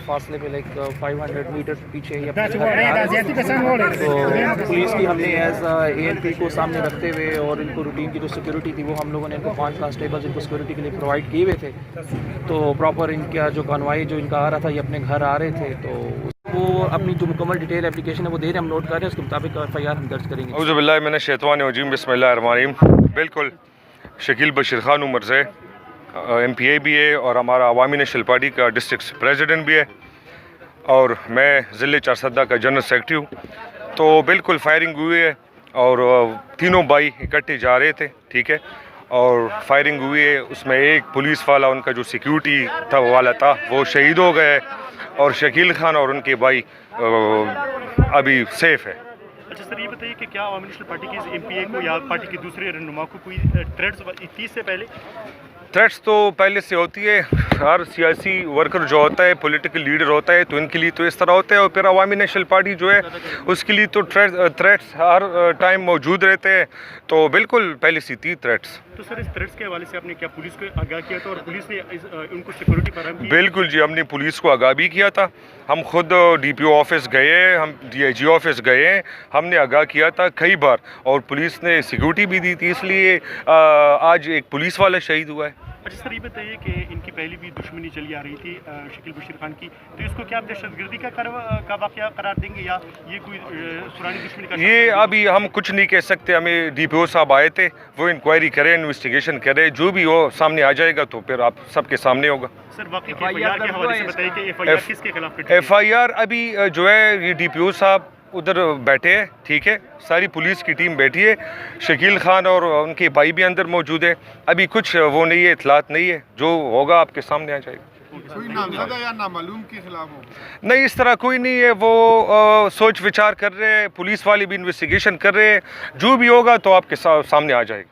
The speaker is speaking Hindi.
फासले पे लाइक 500 मीटर पीछे ही अपने तो पुलिस की हमने एज ANP को सामने रखते हुए और इनको रूटीन की जो सिक्योरिटी थी वो हम लोगों ने इनको 5 कांस्टेबल्स इनको सिक्योरिटी के लिए प्रोवाइड किए हुए थे। तो प्रॉपर इनका जो कॉन्वॉय जो इनका आ रहा था ये अपने घर आ रहे थे, तो वो अपनी जो मुकम्मल डिटेल एप्लीकेशन है वो दे रहे हैं, हम नोट कर रहे हैं, उसके मुताबिक FIR हम दर्ज करेंगे। औज़ुबिल्लाहि मिनश शैतानिर रजीम, बिस्मिल्लाहिर्रहमानिर्रहीम। बिल्कुल शकील बशीर खान उमर से MPA भी है और हमारा अवामी नेशनल पार्टी का डिस्ट्रिक्ट प्रेसिडेंट भी है और मैं ज़िले चारसदा का जनरल सेक्रेटरी हूँ। तो बिल्कुल फायरिंग हुई है और तीनों भाई इकट्ठे जा रहे थे, ठीक है, और फायरिंग हुई है। उसमें एक पुलिस वाला उनका जो सिक्योरिटी था वाला था वो शहीद हो गए और शकील खान और उनके भाई अभी सेफ़ है। अच्छा सर, ये बताइए कि क्या अवामी नेशनल पार्टी के MPA को या पार्टी के दूसरे रहनुमा को कोई थ्रेट्स 30 से पहले? थ्रेट्स तो पहले से होती है, हर सियासी वर्कर जो होता है, पॉलिटिकल लीडर होता है, तो इनके लिए तो इस तरह होता है। और फिर अवामी नेशनल पार्टी जो है उसके लिए तो थ्रेट्स हर टाइम मौजूद रहते हैं। तो बिल्कुल पहले से थी थ्रेट्स। तो सर, इस थ्रेट्स के हवाले से आपने क्या पुलिस को आगाह किया था और पुलिस ने उनको सिक्योरिटी फराहम की? बिल्कुल जी, हमने पुलिस को आगाह भी किया था। हम खुद DPO ऑफिस गए, हम DIG ऑफिस गए, हमने आगाह किया था कई बार और पुलिस ने सिक्योरिटी भी दी थी, इसलिए आज एक पुलिस वाला शहीद हुआ है। अच्छा सर, ये बताइए कि इनकी पहले भी दुश्मनी चली आ रही थी शकील बशीर खान की, तो इसको क्या आप दहशतगर्दी का वाक़या करार देंगे या ये कोई पुरानी दुश्मनी का? ये अभी हम कुछ नहीं कह सकते। हमें DPO साहब आए थे, वो इंक्वायरी करें, इन्वेस्टिगेशन करें, जो भी हो सामने आ जाएगा तो फिर आप सबके सामने होगा। सर, बाकी FIR के हवाले से बताइए कि FIR किसके खिलाफ? FIR अभी जो है ये DPO साहब उधर बैठे हैं, ठीक है, सारी पुलिस की टीम बैठी है, शकील खान और उनके भाई भी अंदर मौजूद है। अभी कुछ वो नहीं है, इतलात नहीं है, जो होगा आपके सामने आ जाएगा। कोई नामजदा या नामालूम के खिलाफ हो? नहीं, इस तरह कोई नहीं है, वो सोच विचार कर रहे हैं, पुलिस वाले भी इन्वेस्टिगेशन कर रहे हैं, जो भी होगा तो आपके सामने आ जाएगा।